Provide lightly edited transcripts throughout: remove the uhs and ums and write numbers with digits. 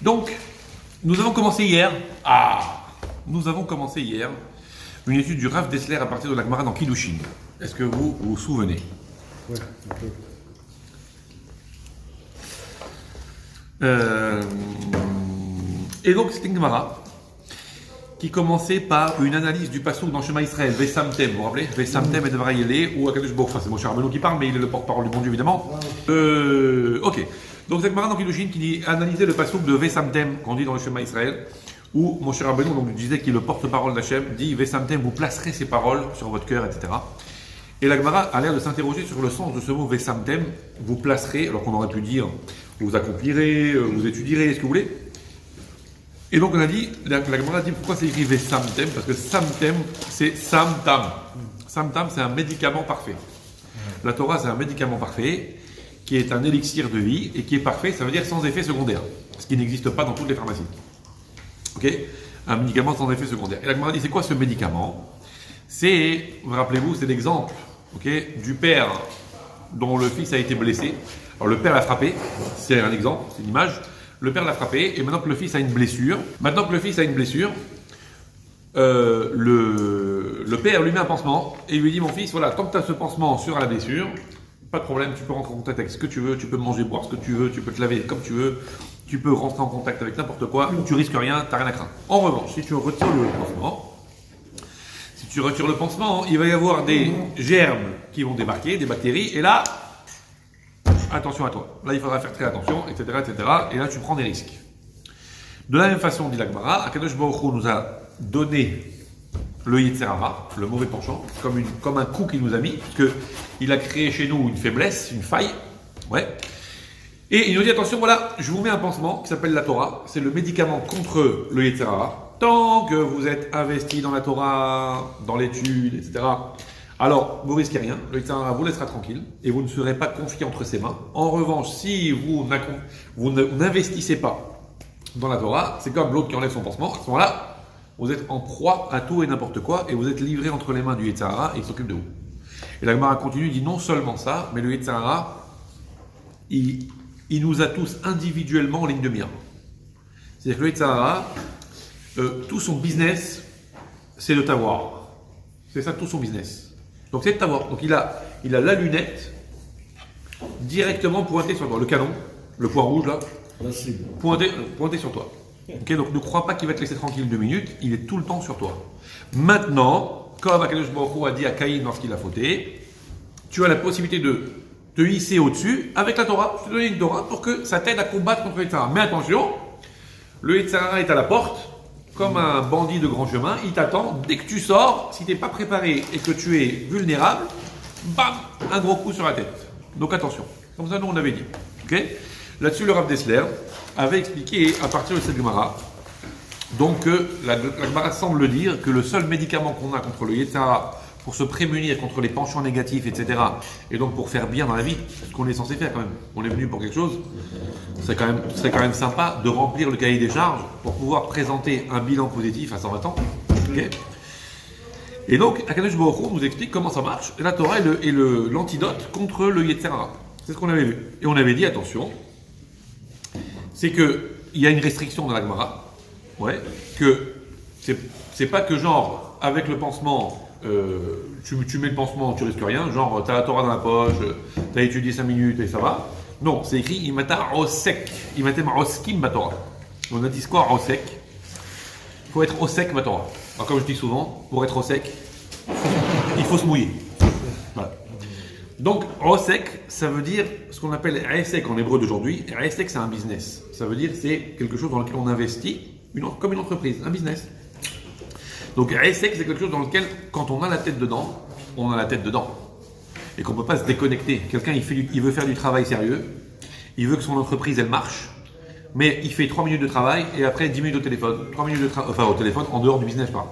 Donc, nous avons commencé hier. Nous avons commencé hier une étude du Rav Dessler à partir de la Gemara dans Kiddushin. Est-ce que vous vous souvenez? Oui, un peu. Et donc, c'était une Gemara qui commençait par une analyse du passouk dans Shema Israël, Vesamtem, vous vous rappelez? Vesamtem et Devrayele, ou Akadosh Baruch Hu. C'est Moshe Rabbeinu qui parle, mais il est le porte-parole du bon Dieu, évidemment. Ok. Donc, cette Gemara dans Kiddushin qui dit analyser le passouk de Vesamtem, qu'on dit dans le Shema Israël, où Moshe Rabbeinu donc disait qu'il est le porte-parole d'Hachem, dit Vesamtem, vous placerez ces paroles sur votre cœur, etc. Et la Gemara a l'air de s'interroger sur le sens de ce mot Vesamtem, vous placerez, alors qu'on aurait pu dire vous accomplirez, vous étudierez, ce que vous voulez. Et donc on a dit, la Gemara a dit pourquoi c'est écrit Vesamtem, parce que Samtem c'est Samtam. Samtam c'est un médicament parfait. La Torah c'est un médicament parfait qui est un élixir de vie et qui est parfait, ça veut dire sans effet secondaire, ce qui n'existe pas dans toutes les pharmacies. Ok? Un médicament sans effet secondaire. Et la Gemara dit c'est quoi ce médicament? C'est, vous rappelez-vous, c'est l'exemple, ok, du père dont le fils a été blessé. Alors le père l'a frappé, c'est un exemple, c'est une image. Le père l'a frappé et maintenant que le fils a une blessure, le père lui met un pansement et il lui dit mon fils, voilà, tant que tu as ce pansement sur la blessure, pas de problème, tu peux rentrer en contact avec ce que tu veux, tu peux manger, boire ce que tu veux, tu peux te laver comme tu veux, tu peux rentrer en contact avec n'importe quoi, tu risques rien, tu n'as rien à craindre. En revanche, si tu retires le pansement, il va y avoir des germes qui vont débarquer, des bactéries, et là, attention à toi. Là, il faudra faire très attention, etc., etc. Et là, tu prends des risques. De la même façon, dit la Gemara, Akadosh Baruch Hu nous a donné le Yetzer Hara, le mauvais penchant, comme un coup qu'il nous a mis, parce qu'il a créé chez nous une faiblesse, une faille. Ouais. Et il nous dit, attention, voilà, je vous mets un pansement qui s'appelle la Torah. C'est le médicament contre le Yetzer Hara. Tant que vous êtes investi dans la Torah, dans l'étude, etc., alors vous risquez rien, le Yetzer Hara vous laissera tranquille et vous ne serez pas confié entre ses mains. En revanche, si vous n'investissez pas dans la Torah, c'est comme l'autre qui enlève son pansement, à ce moment-là, vous êtes en proie à tout et n'importe quoi et vous êtes livré entre les mains du Yetzer Hara et il s'occupe de vous. Et la Gemara continue, dit non seulement ça, mais le Yetzer Hara, il nous a tous individuellement en ligne de mire. C'est-à-dire que le Yetzer Hara, tout son business, c'est de t'avoir. C'est ça tout son business. Donc c'est de t'avoir. Donc il a la lunette directement pointée sur toi. Le canon, le point rouge là, pointé sur toi. Okay, donc ne crois pas qu'il va te laisser tranquille 2 minutes, il est tout le temps sur toi. Maintenant, comme Akadosh Baruch Hu a dit à Caïn lorsqu'il a fauté, tu as la possibilité de te hisser au-dessus avec la Torah. Je te donne une Torah pour que ça t'aide à combattre contre le Yetzer Hara. Mais attention, le Yetzer Hara est à la porte. Comme un bandit de grand chemin, il t'attend. Dès que tu sors, si tu n'es pas préparé et que tu es vulnérable, bam, un gros coup sur la tête. Donc attention. Comme ça, nous, on avait dit. Okay. Là-dessus, le Rav Dessler avait expliqué à partir de cette Gemara, donc la Gemara semble dire que le seul médicament qu'on a contre le Yetzer Hara pour se prémunir contre les penchants négatifs, etc., et donc pour faire bien dans la vie, ce qu'on est censé faire quand même. On est venu pour quelque chose. Ce serait quand même sympa de remplir le cahier des charges pour pouvoir présenter un bilan positif à 120 ans. Okay. Et donc, Akadosh Baruch Hu nous explique comment ça marche. La Torah est l'antidote contre le Yetzer Hara. C'est ce qu'on avait vu. Et on avait dit, attention, c'est qu'il y a une restriction dans la Gemara. Ouais, que c'est pas que genre, avec le pansement, tu mets le pansement, tu risques rien, genre tu as la Torah dans la poche, tu as étudié 5 minutes et ça va. Non, c'est écrit Imata Osek, Imata Oskim Batora. On a dit quoi Osek? Il faut être Osek Batora. Alors comme je dis souvent, pour être Osek, il faut se mouiller. Voilà. Donc Osek, ça veut dire ce qu'on appelle Esek en hébreu d'aujourd'hui. Esek c'est un business. Ça veut dire c'est quelque chose dans lequel on investit, comme une entreprise, un business. Donc Esek c'est quelque chose dans lequel, quand on a la tête dedans, on a la tête dedans. Et qu'on ne peut pas se déconnecter. Quelqu'un, il veut faire du travail sérieux, il veut que son entreprise, elle marche, mais il fait 3 minutes de travail et après 10 minutes au téléphone. 3 minutes au téléphone, en dehors du business, je parle.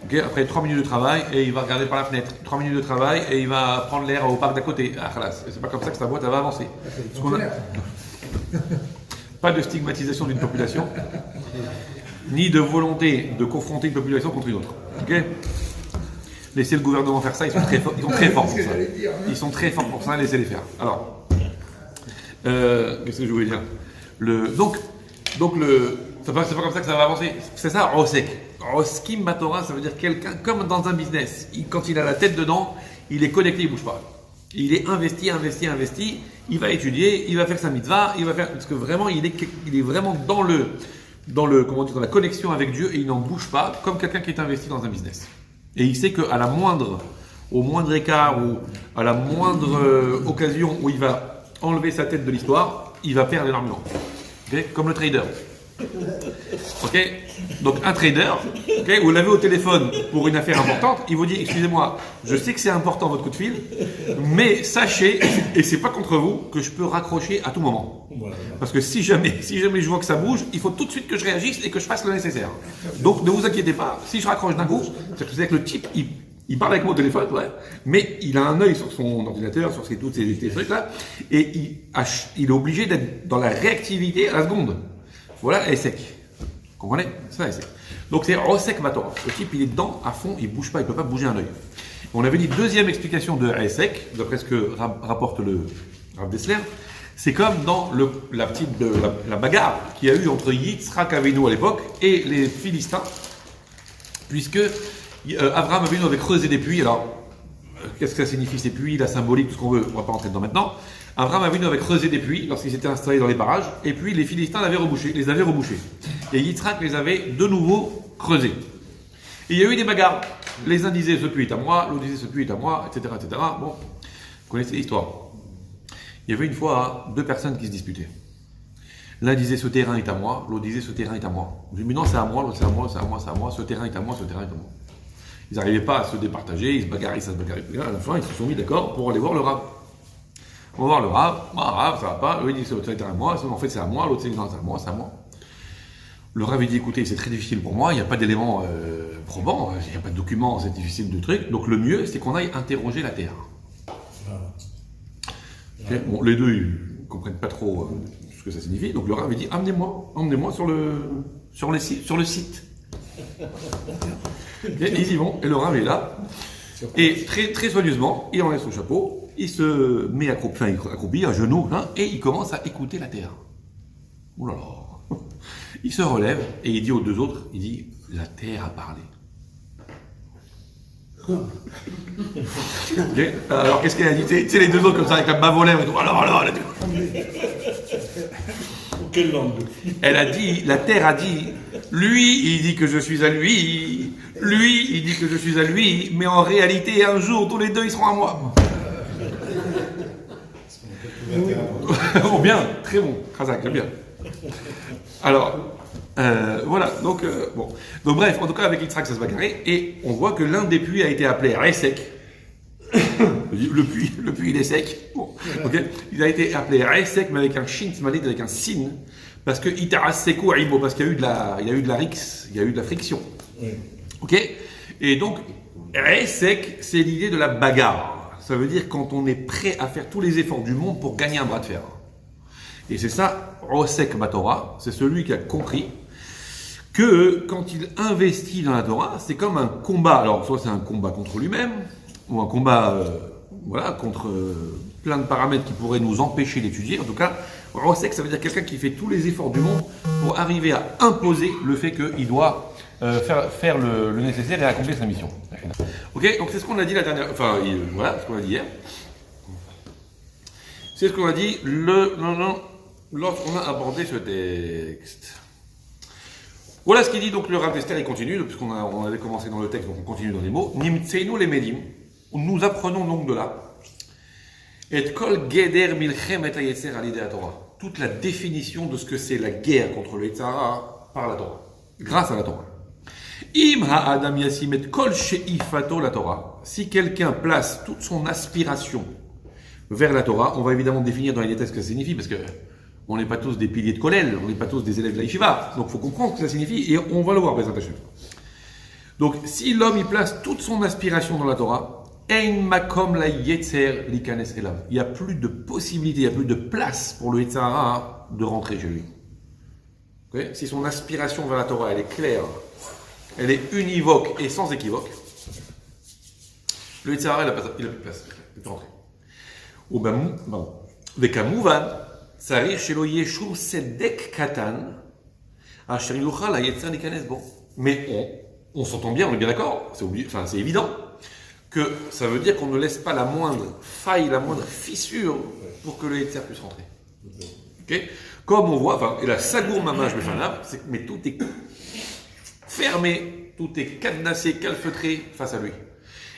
Okay, après 3 minutes de travail et il va regarder par la fenêtre. 3 minutes de travail et il va prendre l'air au parc d'à côté. Ah, khalas. C'est pas comme ça que sa boîte, elle va avancer. Pas de stigmatisation d'une population, ni de volonté de confronter une population contre une autre. Okay. Laissez le gouvernement faire ça, ils sont très forts pour ça. Ils sont très forts pour ça, laissez-les faire. Alors, qu'est-ce que je voulais dire? Donc, Donc c'est pas comme ça que ça va avancer. C'est ça, Osek. Oskim Batora, ça veut dire quelqu'un comme dans un business. Quand il a la tête dedans, il est connecté, il bouge pas. Il est investi. Il va étudier, il va faire sa mitzvah, il va faire parce que vraiment il est vraiment dans comment dire, dans la connexion avec Dieu et il n'en bouge pas comme quelqu'un qui est investi dans un business. Et il sait qu'à au moindre écart ou à la moindre occasion où il va enlever sa tête de l'histoire, il va perdre énormément. Okay, comme le trader. Ok, donc un trader, okay, vous l'avez au téléphone pour une affaire importante, il vous dit excusez-moi, je sais que c'est important votre coup de fil, mais sachez, et c'est pas contre vous, que je peux raccrocher à tout moment. Parce que si jamais je vois que ça bouge, il faut tout de suite que je réagisse et que je fasse le nécessaire. Donc ne vous inquiétez pas, si je raccroche d'un coup, c'est que le type il parle avec moi au téléphone, ouais, mais il a un œil sur son ordinateur, sur tous ces trucs là, et il est obligé d'être dans la réactivité à la seconde. Voilà, ESSEC. Vous comprenez? Ça, ESSEC. Donc c'est Osek Matora. Le type, il est dedans, à fond, il ne bouge pas, il ne peut pas bouger un œil. On avait dit deuxième explication de ESSEC, d'après ce que rapporte le Rav Dessler, c'est comme dans la bagarre qu'il y a eu entre Yitzhak Avinu à l'époque et les Philistins, puisque Abraham Avinu avait creusé des puits. Alors, qu'est-ce que ça signifie ces puits, la symbolique, tout ce qu'on veut, on ne va pas rentrer dedans maintenant. Abraham Avinu avait creusé des puits lorsqu'il s'était installé dans les barrages, et puis les Philistins les avaient rebouchés. Et Yitzhak les avait de nouveau creusés. Et il y a eu des bagarres. Les uns disaient ce puits est à moi, l'autre disait ce puits est à moi, etc., etc. Bon, vous connaissez l'histoire. Il y avait une fois deux personnes qui se disputaient. L'un disait ce terrain est à moi, l'autre disait ce terrain est à moi. Je dis mais non, c'est à moi, l'autre c'est à moi, c'est à moi, c'est à moi, ce terrain est à moi, ce terrain est à moi. Ils n'arrivaient pas à se départager, ils se bagarraient, ça se bagarrait. Et à la fin, ils se sont mis d'accord pour aller voir le Rav. On va voir le Rav, ça va pas. Lui, il dit c'est à moi, en fait c'est à moi, l'autre dit non, c'est à moi, c'est à moi. Le Rav, il dit écoutez, c'est très difficile pour moi, il n'y a pas d'éléments probants, il n'y a pas de documents, c'est difficile de trucs. Donc le mieux, c'est qu'on aille interroger la terre. Okay. Bon, les deux, ils ne comprennent pas trop ce que ça signifie. Donc le Rav, il dit emmenez-moi sur le site. Okay, ils y vont, et le Rav est là. Et très, très soigneusement, il enlève son chapeau. Il se met accroupi à genoux, hein, et il commence à écouter la terre. Ouh là là. Il se relève et il dit aux deux autres, il dit, la terre a parlé. Okay. Alors qu'est-ce qu'elle a dit? Tu sais, les deux autres comme ça avec la bave aux lèvres et tout. Alors, quelle langue? Elle a dit, la terre a dit, lui, il dit que je suis à lui, il dit que je suis à lui, mais en réalité, un jour, tous les deux, ils seront à moi. Oh bien, très bon, Khazak, j'aime bien. Alors, voilà, donc bon. Donc bref, en tout cas avec Yitzhak ça se bagarrait, et on voit que l'un des puits a été appelé Resek. Le puits il est sec. Bon, okay. Il a été appelé Resek, mais avec un shin, avec un sin, parce que Itaras Sekou Aimo, parce qu'il y a eu de la rix, il y a eu de la friction. Oui. Ok. Et donc Resek, c'est l'idée de la bagarre. Ça veut dire quand on est prêt à faire tous les efforts du monde pour gagner un bras de fer. Et c'est ça, Osek Batora, c'est celui qui a compris que quand il investit dans la Torah, c'est comme un combat. Alors, soit c'est un combat contre lui-même, ou un combat contre plein de paramètres qui pourraient nous empêcher d'étudier. En tout cas, Osek, ça veut dire quelqu'un qui fait tous les efforts du monde pour arriver à imposer le fait qu'il doit faire le nécessaire et accomplir sa mission. Ok, donc c'est ce qu'on a dit la dernière, voilà ce qu'on a dit hier. C'est ce qu'on a dit lorsqu'on a abordé ce texte. Voilà ce qu'il dit donc le Rav Dessler, il continue, puisqu'on avait commencé dans le texte, donc on continue dans les mots. Nimtseinu les Medim, nous apprenons donc de là. Et kol geder milchem et hayetzer alidei Torah. Toute la définition de ce que c'est la guerre contre le Yetzer Hara par la Torah, grâce à la Torah. Im ha'adam yasim et kol she'ifato la Torah. Si quelqu'un place toute son aspiration vers la Torah, on va évidemment définir dans les détails ce que ça signifie, parce que on n'est pas tous des piliers de Kollel, on n'est pas tous des élèves de la Yeshiva, donc il faut comprendre ce que ça signifie, et on va le voir, Bezrat Hashem. Donc, si l'homme il place toute son aspiration dans la Torah, ein makom la yetzer likanes elav. Il n'y a plus de possibilité, il n'y a plus de place pour le Yetzer Hara de rentrer chez lui. Okay? Si son aspiration vers la Torah, elle est claire, elle est univoque et sans équivoque, le Yetzer Hara, il n'a plus de place, il peut rentrer. Ou ben, Vekamouvan, Sarich shelo yeshu sedek katan, Bon. Mais on s'entend bien, on est bien d'accord, c'est évident, que ça veut dire qu'on ne laisse pas la moindre faille, la moindre fissure pour que le Yetzer puisse rentrer. Okay. Comme on voit, et la Sagour Mamaj Befanav, mais tout est fermé, tout est cadenassé, calfeutré face à lui.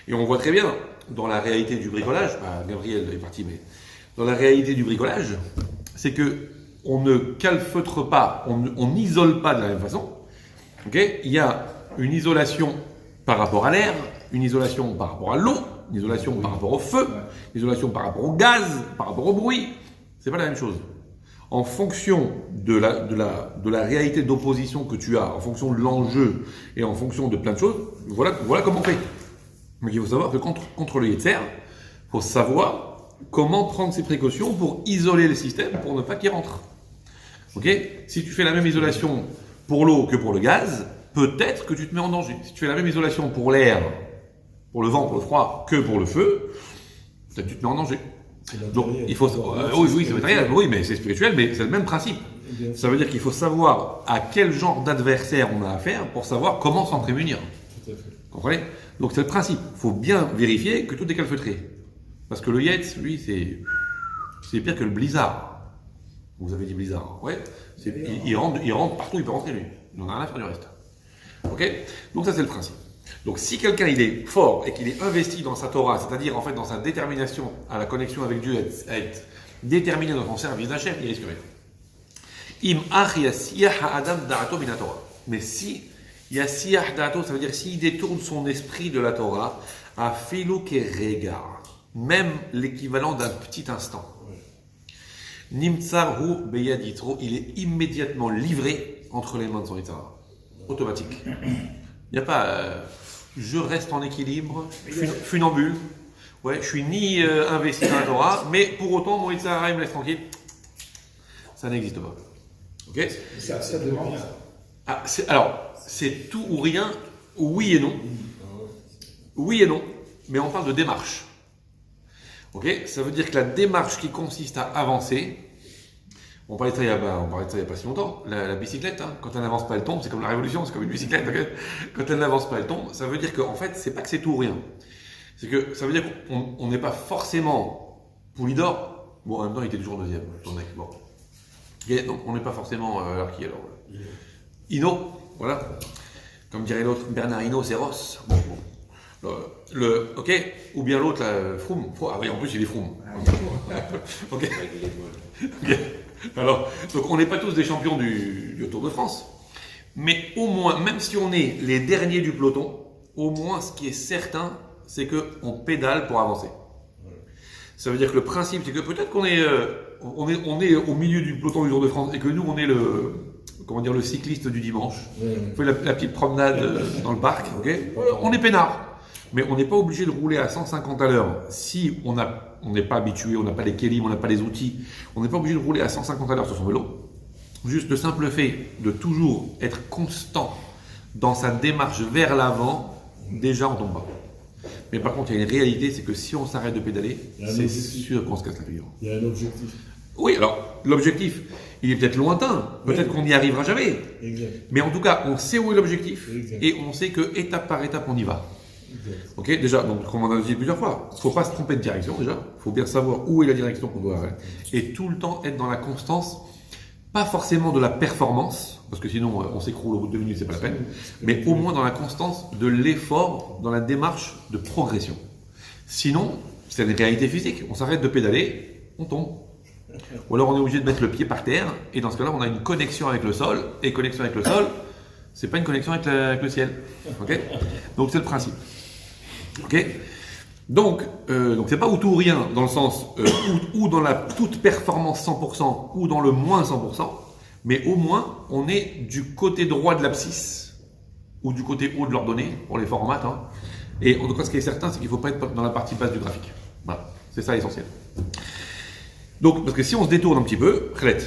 Et on voit très bien, dans la réalité du bricolage, Gabriel est parti, mais dans la réalité du bricolage, c'est que on ne calfeutre pas, on n'isole pas de la même façon. Okay. Il y a une isolation par rapport à l'air, une isolation par rapport à l'eau, une isolation par rapport au feu, une isolation par rapport au gaz, par rapport au bruit. C'est pas la même chose. En fonction de la réalité d'opposition que tu as, en fonction de l'enjeu et en fonction de plein de choses, voilà comment on fait. Donc il faut savoir que contre le Yetzer, il faut savoir comment prendre ses précautions pour isoler le système pour ne pas qu'il rentre. Ok ? Si tu fais la même isolation pour l'eau que pour le gaz, peut-être que tu te mets en danger. Si tu fais la même isolation pour l'air, pour le vent, pour le froid, que pour le feu, peut-être que tu te mets en danger. Donc, il faut. Oui, c'est matériel, oui, mais c'est spirituel, mais c'est le même principe. Ça veut dire qu'il faut savoir à quel genre d'adversaire on a affaire pour savoir comment s'en prémunir. Tout à fait. Vous comprenez ? Donc, c'est le principe. Il faut bien vérifier que tout est calfeutré. Parce que le Yetz, lui, c'est pire que le blizzard. Vous avez dit blizzard, ouais. Il rentre partout, il peut rentrer, lui. Il n'en a rien à faire du reste. Ok ? Donc, ça, c'est le principe. Donc, si quelqu'un il est fort et qu'il est investi dans sa Torah, c'est-à-dire en fait dans sa détermination à la connexion avec Dieu, à être déterminé dans son service d'Hachem, il risque rien. Im ach yasiyah ha'adam da'ato min Torah. Mais si yasiyah da'ato, ça veut dire s'il détourne son esprit de la Torah, afilu kerega, même l'équivalent d'un petit instant. Nimtzar hu beyad yitro, il est immédiatement livré entre les mains de son Yitzhara. Automatique. Il n'y a pas je reste en équilibre, funambule. Ouais, je suis ni investi dans la Torah, mais pour autant, mon Yitzhara me laisse tranquille. Ça n'existe pas. Ok ? Ça demande. Alors, c'est tout ou rien, oui et non. Oui et non, mais on parle de démarche. Ok ? Ça veut dire que la démarche qui consiste à avancer, on parlait de ça il n'y a pas si longtemps, la bicyclette, hein, quand elle n'avance pas, elle tombe, c'est comme la révolution, c'est comme une bicyclette, okay. Quand elle n'avance pas, elle tombe, ça veut dire qu'en fait, c'est pas que c'est tout ou rien. C'est que ça veut dire qu'on n'est pas forcément Poulidor, bon, en même temps, il était toujours deuxième, ton mec, bon. Okay, donc, on n'est pas forcément, alors qui alors Hinault, voilà. Comme dirait l'autre, Bernard Hinault, c'est Ross. Bon. Ok, ou bien l'autre, là, Froome. Ah oui, en plus, il est Froome. Ok. Alors, donc on n'est pas tous des champions du Tour de France, mais au moins, même si on est les derniers du peloton, au moins ce qui est certain, c'est qu'on pédale pour avancer. Ça veut dire que le principe, c'est que peut-être qu'on est, on est au milieu du peloton du Tour de France et que nous, on est le cycliste du dimanche. On fait la petite promenade dans le parc, ok ? On est peinard. Mais on n'est pas obligé de rouler à 150 à l'heure si on n'est pas habitué, on n'a pas les kélim, on n'a pas les outils. On n'est pas obligé de rouler à 150 à l'heure sur son vélo. Juste le simple fait de toujours être constant dans sa démarche vers l'avant, déjà on tombe pas. Mais par contre, il y a une réalité, c'est que si on s'arrête de pédaler, c'est sûr qu'on se casse la figure. Il y a un objectif. Oui, alors l'objectif, il est peut-être lointain, peut-être qu'on n'y arrivera jamais. Exact. Mais en tout cas, on sait où est l'objectif Exact. et on sait que étape par étape, on y va. Ok, déjà, donc comme on a dit plusieurs fois, il ne faut pas se tromper de direction déjà, il faut bien savoir où est la direction qu'on doit avoir et tout le temps être dans la constance, pas forcément de la performance, parce que sinon on s'écroule au bout de 2 minutes, c'est pas la peine, mais au moins dans la constance de l'effort, dans la démarche de progression. Sinon, c'est une réalité physique, on s'arrête de pédaler, on tombe. Ou alors on est obligé de mettre le pied par terre, et dans ce cas-là, on a une connexion avec le sol, et connexion avec le sol, c'est pas une connexion avec le ciel. Ok ? Donc c'est le principe. Ok ? Donc c'est pas ou tout ou rien, dans le sens ou dans la toute performance 100%, ou dans le moins 100%, mais au moins on est du côté droit de l'abscisse, ou du côté haut de l'ordonnée, pour les formats. Hein. Et en tout cas, ce qui est certain, c'est qu'il ne faut pas être dans la partie basse du graphique. Voilà, c'est ça l'essentiel. Donc, parce que si on se détourne un petit peu, Khlet,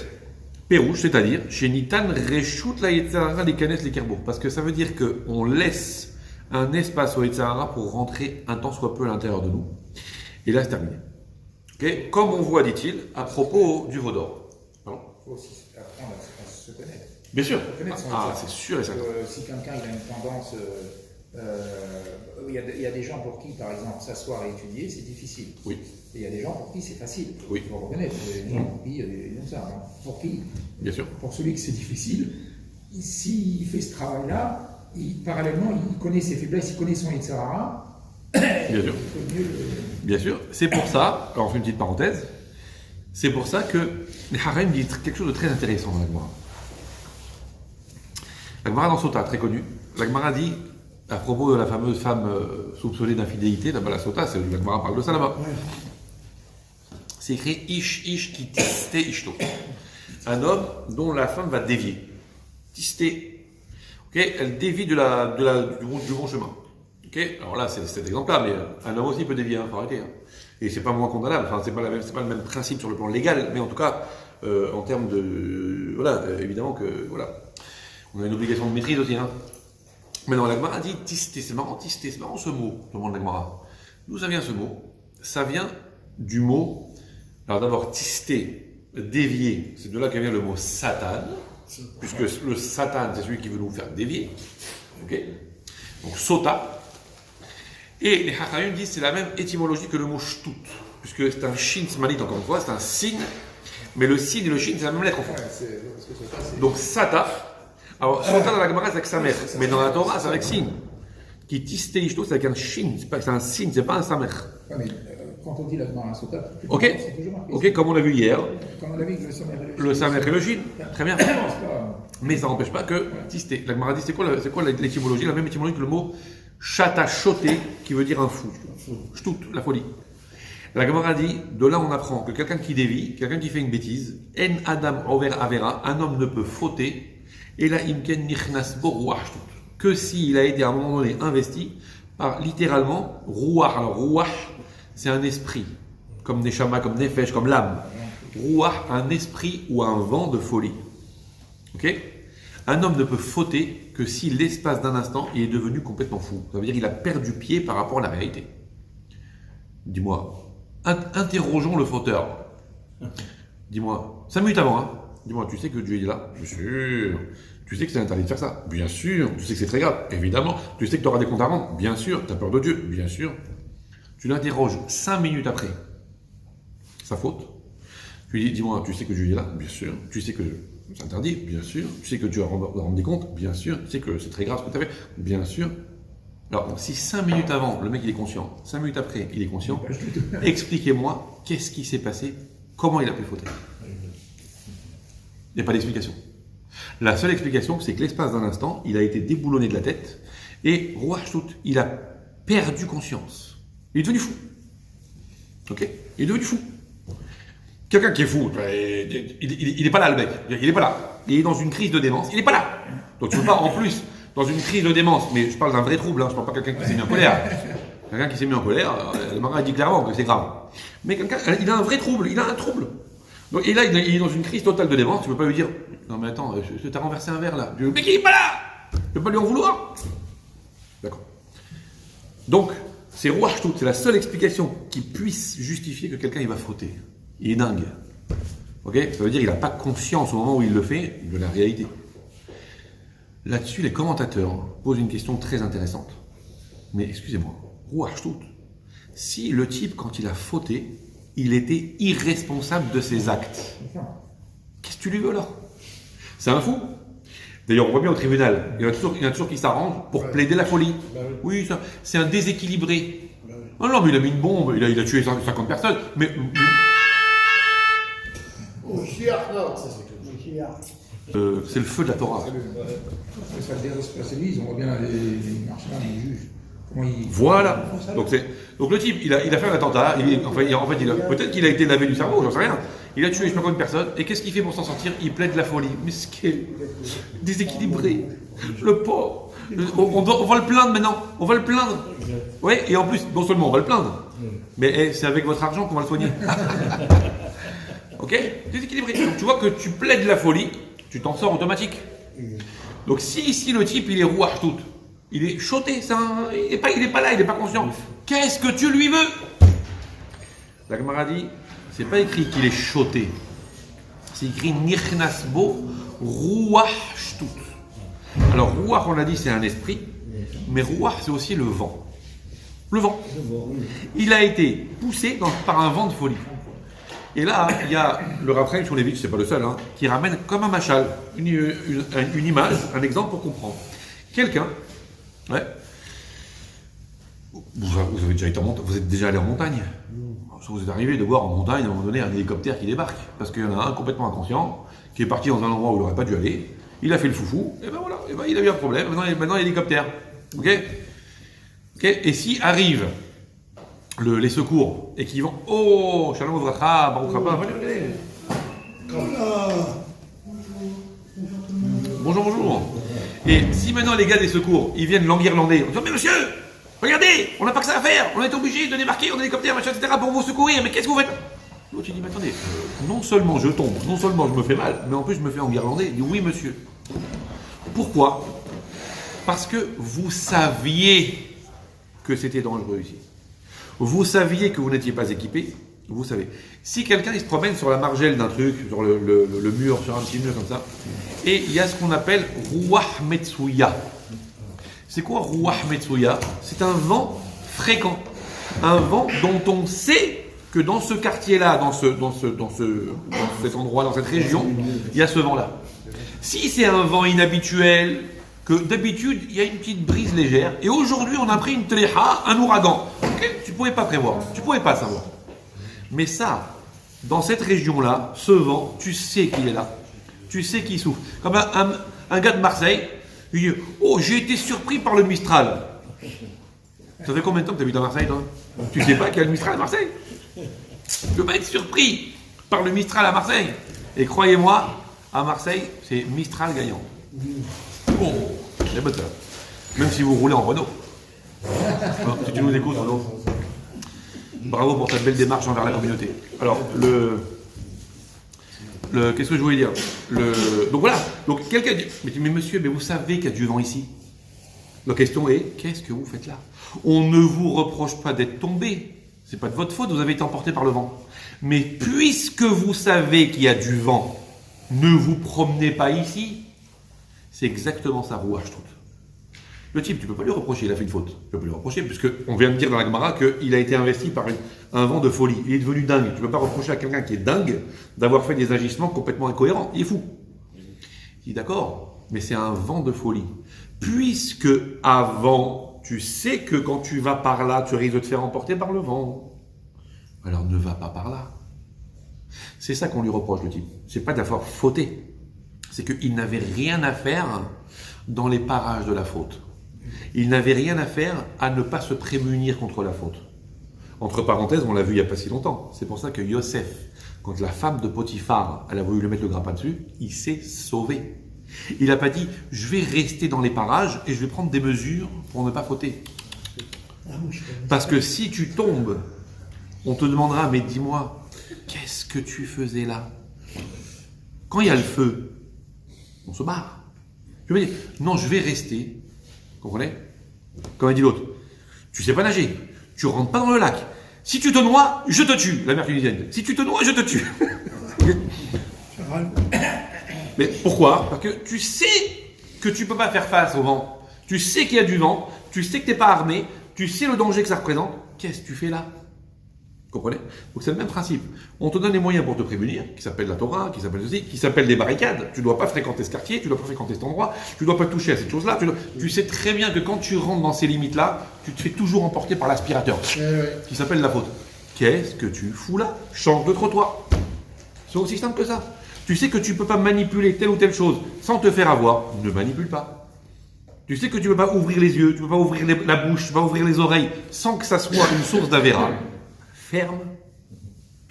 Pérouge, c'est-à-dire, chez Nitan, Reshut la Yetzirara les Kanes les Kerbourg. Parce que ça veut dire qu'on laisse un espace au Yetzirara pour rentrer un temps soit peu à l'intérieur de nous. Et là, c'est terminé. Okay. Comme on voit, dit-il, à propos du veau d'or. Il faut aussi apprendre à se connaître. Bien sûr. Faut connaître son Ah, état. c'est sûr et certain. Si quelqu'un il a une tendance, il y a des gens pour qui, par exemple, s'asseoir et étudier, c'est difficile. Oui. Et il y a des gens pour qui c'est facile. Oui. Il faut reconnaître. Il y a des gens pour qui ils ont ça. Hein. Pour qui, Bien sûr. pour celui que c'est difficile, s'il fait ce travail-là, parallèlement, il connaît ses faiblesses, il connaît son Yitzhara. Bien sûr. Il faut mieux Bien sûr. C'est pour ça, alors on fait une petite parenthèse, c'est pour ça que les Harim disent quelque chose de très intéressant dans la Gemara. La Gemara dans Sota, très connue, la Gemara dit, à propos de la fameuse femme soupçonnée d'infidélité, là-bas la Sota, c'est la Gemara parle de ça là-bas. C'est écrit Ish qui tisté ishto. Un homme dont la femme va dévier. Tisté. Ok, elle dévie du bon chemin. Ok, alors là c'est cet exemple-là, mais un homme aussi peut dévier, faut arrêter. Et c'est pas moins condamnable, enfin c'est pas le même principe sur le plan légal, mais en tout cas, en termes de. Voilà, évidemment que. Voilà. On a une obligation de maîtrise aussi. Maintenant, la Gemara dit tisté, c'est marrant ce mot, demande la Gemara. D'où ça vient ce mot? Ça vient du mot. Alors d'abord, tisté, dévier, c'est de là que vient le mot Satan, puisque le Satan, c'est celui qui veut nous faire dévier. Ok? Donc sota. Et les Hachamim disent que c'est la même étymologie que le mot shtout, puisque c'est un shin smanite, encore une fois, c'est un signe, mais le signe et le shin, c'est la même lettre en fait. Donc sata. Alors, sota dans la Gemara, c'est avec sa mère, mais dans la Torah, c'est avec signe. Qui tisté ishto, c'est avec un shin, c'est un signe, c'est pas un samer. Ouais, mais quand on dit la Gemara Sota, Ok, c'est toujours marqué. ok, comme on l'a vu hier, Comme on l'a vu avec le samer et le shin, très bien. C'est pas- Mais ça n'empêche pas que tisté. La Gemara dit c'est quoi l'étymologie? La même étymologie que le mot chata choté, qui veut dire un fou. Shtout, la folie. La Gemara dit, de là on apprend que quelqu'un qui dévie, quelqu'un qui fait une bêtise, en adam over avera, un homme ne peut fauter, et là imken nichnas bo ruach shtout, que s'il a été à un moment donné investi par littéralement ruach. Alors ruach, c'est un esprit, comme neshama, comme nefesh, comme l'âme. Ruach, un esprit ou un vent de folie. Ok? Un homme ne peut fauter que si l'espace d'un instant il est devenu complètement fou. Ça veut dire qu'il a perdu pied par rapport à la réalité. Dis-moi, interrogeons le fauteur. Dis-moi, 5 minutes avant, hein. Dis-moi, tu sais que Dieu est là? Bien sûr. Tu sais que c'est interdit de faire ça? Bien sûr. Tu sais que c'est très grave? Évidemment. Tu sais que tu auras des comptes à rendre? Bien sûr. Tu as peur de Dieu? Bien sûr. Tu l'interroges 5 minutes après sa faute. Tu lui dis, dis-moi, tu sais que Dieu est là? Bien sûr. Tu sais que c'est interdit? Bien sûr. Tu sais que Dieu doit rendre des comptes? Bien sûr. Tu sais que c'est très grave ce que tu as fait? Bien sûr. Alors, si 5 minutes avant, le mec il est conscient, 5 minutes après, il est conscient, expliquez-moi qu'est-ce qui s'est passé, comment il a pu fauter. Il n'y a pas d'explication. La seule explication, c'est que l'espace d'un instant, il a été déboulonné de la tête et Rouachtout, il a perdu conscience. Il est devenu fou. Ok? Il est devenu fou. Quelqu'un qui est fou, il n'est pas là le mec. Il n'est pas là. Il est dans une crise de démence. Il n'est pas là. Donc tu ne peux pas en plus, dans une crise de démence, mais je parle d'un vrai trouble, hein, je ne parle pas de quelqu'un qui s'est mis en colère. Quelqu'un qui s'est mis en colère, le marin dit clairement que c'est grave. Mais quelqu'un, il a un vrai trouble, il a un trouble. Donc, et là, il est dans une crise totale de démence, tu ne peux pas lui dire, non mais attends, tu t'as renversé un verre là. Le mec il n'est pas là. Tu ne peux pas lui en vouloir. D'accord. Donc, c'est Rouachtout, c'est la seule explication qui puisse justifier que quelqu'un il va fauter. Il est dingue. Ok? Ça veut dire qu'il n'a pas conscience au moment où il le fait de la réalité. Là-dessus, les commentateurs posent une question très intéressante. Mais excusez-moi, Rouachtout, si le type, quand il a fauté, il était irresponsable de ses actes, qu'est-ce que tu lui veux là? C'est un fou. D'ailleurs, on voit bien au tribunal, il y en a toujours qui s'arrangent pour plaider la folie. Oui, ça, c'est un déséquilibré. Non, non, mais il a mis une bombe, il a tué 50 personnes, mais... c'est le feu de la Torah. C'est lui, on voit bien les marchands, les juges. Voilà. Donc le type, il a fait un attentat. Peut-être qu'il a été lavé du cerveau, j'en sais rien. Il a tué je sais pas combien de personnes. Et qu'est-ce qu'il fait pour s'en sortir? Il plaide la folie. Mais ce qui est déséquilibré. Le pauvre. On va le plaindre maintenant. On va le plaindre. Oui, et en plus, non seulement on va le plaindre, mais c'est avec votre argent qu'on va le soigner. Ok? Déséquilibré. Donc tu vois que tu plaides la folie, tu t'en sors automatique. Donc si ici le type il est Rouachtout, il est choté, il n'est pas là, il n'est pas conscient. Qu'est-ce que tu lui veux? La Gemara dit, c'est pas écrit qu'il est choté. C'est écrit Nirnasbo Ruach Shtut. Alors, Ruach, on l'a dit, c'est un esprit, mais Ruach, c'est aussi le vent. Le vent. Il a été poussé par un vent de folie. Et là, il y a le Rav Chaim Shmulevitch, c'est pas le seul, qui ramène comme un machal, une image, un exemple pour comprendre. Quelqu'un, ouais, vous avez déjà été vous êtes déjà allé en montagne. Vous êtes arrivé de voir en montagne, à un moment donné, un hélicoptère qui débarque. Parce qu'il y en a un complètement inconscient, qui est parti dans un endroit où il n'aurait pas dû aller. Il a fait le foufou, et ben voilà, et ben il a eu un problème. Maintenant il y a l'hélicoptère. Ok. Et si arrivent les secours, et qu'ils vont, oh, Shalom Ouvracha, Baruch Haba, bonjour. Et si maintenant les gars des secours, ils viennent l'enguirlander, en disant, mais monsieur, regardez, on n'a pas que ça à faire, on est obligé de débarquer en hélicoptère, machin, etc. pour vous secourir, mais qu'est-ce que vous faites? L'autre il dit, mais attendez, non seulement je tombe, non seulement je me fais mal, mais en plus je me fais enguirlander. Il dit, oui monsieur. Pourquoi? Parce que vous saviez que c'était dangereux ici. Vous saviez que vous n'étiez pas équipé, vous savez. Si quelqu'un il se promène sur la margelle d'un truc, sur le mur, sur un petit mur comme ça, et il y a ce qu'on appelle Ruach Metsuya. C'est quoi Ruach Metsuya? C'est un vent fréquent. Un vent dont on sait que dans ce quartier-là, dans cet endroit, dans cette région, il y a ce vent-là. Si c'est un vent inhabituel, que d'habitude, il y a une petite brise légère, et aujourd'hui, on a pris une tléha, un ouragan. Okay, tu ne pouvais pas prévoir, tu ne pouvais pas savoir. Mais ça, dans cette région-là, ce vent, tu sais qu'il est là. Tu sais qu'il souffle. Comme un gars de Marseille, il dit « Oh, j'ai été surpris par le Mistral ». Ça fait combien de temps que tu habites à Marseille, toi? Tu ne sais pas qu'il y a le Mistral à Marseille? Tu ne peux pas être surpris par le Mistral à Marseille. Et croyez-moi, à Marseille, c'est Mistral gagnant. Oh, c'est bon ça. Même si vous roulez en Renault. Si tu nous écoutes, Renault. Bravo pour ta belle démarche envers la communauté. Alors, qu'est-ce que je voulais dire? Donc voilà. Donc quelqu'un dit, mais monsieur, mais vous savez qu'il y a du vent ici. La question est, qu'est-ce que vous faites là? On ne vous reproche pas d'être tombé. C'est pas de votre faute, vous avez été emporté par le vent. Mais puisque vous savez qu'il y a du vent, ne vous promenez pas ici. C'est exactement ça, Ruach Shtut. Le type, tu ne peux pas lui reprocher, il a fait une faute. Tu ne peux pas lui reprocher, puisqu'on vient de dire dans la Gemara qu'il a été investi par un vent de folie. Il est devenu dingue. Tu ne peux pas reprocher à quelqu'un qui est dingue d'avoir fait des agissements complètement incohérents. Il est fou. Il dit d'accord, mais c'est un vent de folie. Puisque avant, tu sais que quand tu vas par là, tu risques de te faire emporter par le vent. Alors ne va pas par là. C'est ça qu'on lui reproche, le type. C'est pas d'avoir fauté. C'est qu'il n'avait rien à faire dans les parages de la faute. Il n'avait rien à faire à ne pas se prémunir contre la faute. Entre parenthèses, on l'a vu il n'y a pas si longtemps. C'est pour ça que Yosef, quand la femme de Potiphar, elle a voulu lui mettre le grappin dessus, il s'est sauvé. Il n'a pas dit, je vais rester dans les parages et je vais prendre des mesures pour ne pas fauter. Parce que si tu tombes, on te demandera, mais dis-moi, qu'est-ce que tu faisais là? Quand il y a le feu, on se barre. Je veux dire, non, je vais rester. Vous comprenez? Comme a dit l'autre. Tu sais pas nager. Tu rentres pas dans le lac. Si tu te noies, je te tue. La mère tunisienne. Si tu te noies, je te tue. Mais pourquoi? Parce que tu sais que tu peux pas faire face au vent. Tu sais qu'il y a du vent. Tu sais que tu n'es pas armé. Tu sais le danger que ça représente. Qu'est-ce que tu fais là? Vous comprenez? Donc c'est le même principe. On te donne les moyens pour te prémunir, qui s'appelle la Torah, qui s'appelle ceci, qui s'appelle des barricades. Tu ne dois pas fréquenter ce quartier, tu ne dois pas fréquenter cet endroit, tu ne dois pas toucher à cette chose-là. Tu sais très bien que quand tu rentres dans ces limites-là, tu te fais toujours emporter par l'aspirateur, qui s'appelle la faute. Qu'est-ce que tu fous là? Change de trottoir. C'est aussi simple que ça. Tu sais que tu ne peux pas manipuler telle ou telle chose sans te faire avoir, ne manipule pas. Tu sais que tu ne peux pas ouvrir les yeux, tu ne peux pas ouvrir la bouche, tu ne peux pas ouvrir les oreilles sans que ça soit une source d'avéra. Ferme.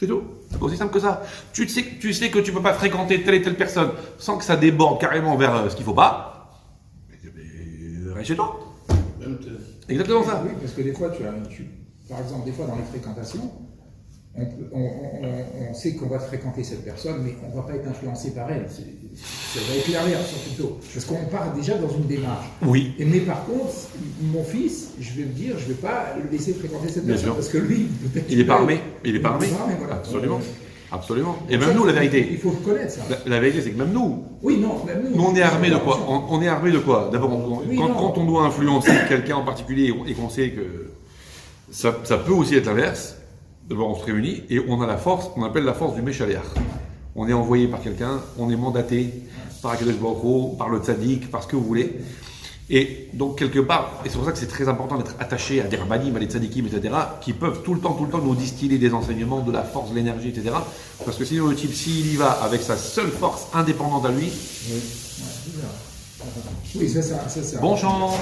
C'est tout. C'est aussi simple que ça. Tu sais que tu ne peux pas fréquenter telle et telle personne sans que ça déborde carrément vers ce qu'il ne faut pas. Mais reste chez toi. Exactement ça. Oui, parce que des fois, par exemple, des fois dans les fréquentations, on sait qu'on va fréquenter cette personne, mais on ne va pas être influencé par elle. Ça va être l'inverse, plutôt. Parce qu'on part déjà dans une démarche. Oui. Mais par contre, mon fils, je vais me dire, je ne vais pas le laisser fréquenter cette personne. Parce que lui, il n'est pas armé. Il n'est pas armé. Voilà. Absolument. Absolument. Et même nous, la vérité. Il faut le connaître, ça. La vérité, c'est que même nous, Oui, non, même nous. nous, on est armés de quoi on est armés de quoi D'abord, Oui, quand, non. quand on doit influencer quelqu'un en particulier et qu'on sait que ça peut aussi être l'inverse, d'abord on se réunit et on a la force qu'on appelle la force du Méchaléar. On est envoyé par quelqu'un, on est mandaté par Akadosh Baruch Hu, par le tzaddik, par ce que vous voulez. Et donc, quelque part, et c'est pour ça que c'est très important d'être attaché à des rabbanim, à des tzaddikim, etc., qui peuvent tout le temps nous distiller des enseignements, de la force, de l'énergie, etc. Parce que sinon, le type, s'il y va avec sa seule force indépendante à lui, Oui, c'est ça. bon chance.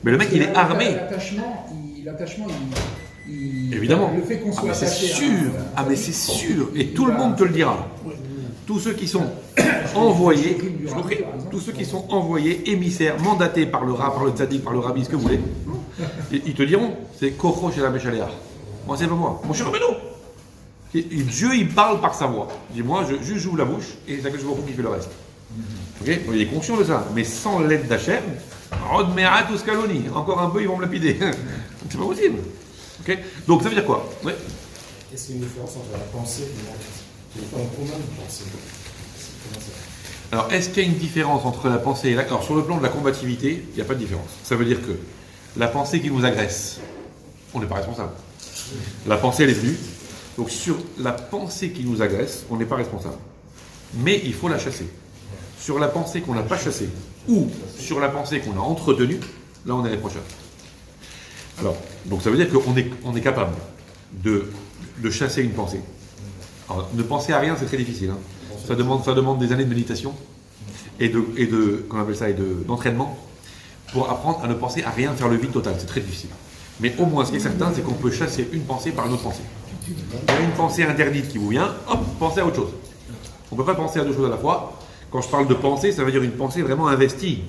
Mais le mec, il est armé. L'attachement, Évidemment. Le fait qu'on Ah, soit mais c'est attaché à sûr. Ah, mais c'est sûr. Et tout le monde te le dira. Tous ceux qui sont envoyés, je vous prie, tous ceux qui sont envoyés, émissaires, mandatés par le rat, par le tzaddik, par le rabbi, ce que vous voulez, ils te diront, c'est Kocho chez la Méchaléa. Moi, c'est pas moi. Mon cher Rabbeinu. Et Dieu, il parle par sa voix. Dis-moi, juste j'ouvre la bouche et c'est que je vois qui fait le reste. Ok, bon, il est conscient de ça, mais sans l'aide d'Hachem, Rod Merat ou Scaloni, encore un peu, ils vont me lapider. C'est pas possible. Ok, donc ça veut dire quoi? Ouais. Est-ce qu'il y a une différence entre la pensée et l'action? Il faut en commun de penser. Comment ça? Alors, est-ce qu'il y a une différence entre la pensée et l'action? Alors, sur le plan de la combativité, il n'y a pas de différence. Ça veut dire que la pensée qui nous agresse, on n'est pas responsable. La pensée, elle est venue. Donc, sur la pensée qui nous agresse, on n'est pas responsable. Mais il faut la chasser. Sur la pensée qu'on n'a pas chassée, ou sur la pensée qu'on a entretenue, là, on est responsable. Alors, donc ça veut dire qu'on est capable de chasser une pensée. Alors, ne penser à rien, c'est très difficile. Hein. Ça demande des années de méditation et comment on appelle ça, d'entraînement pour apprendre à ne penser à rien, faire le vide total. C'est très difficile. Mais au moins, ce qui est certain, c'est qu'on peut chasser une pensée par une autre pensée. Il y a une pensée interdite qui vous vient, hop, pensez à autre chose. On ne peut pas penser à deux choses à la fois. Quand je parle de pensée, ça veut dire une pensée vraiment investie.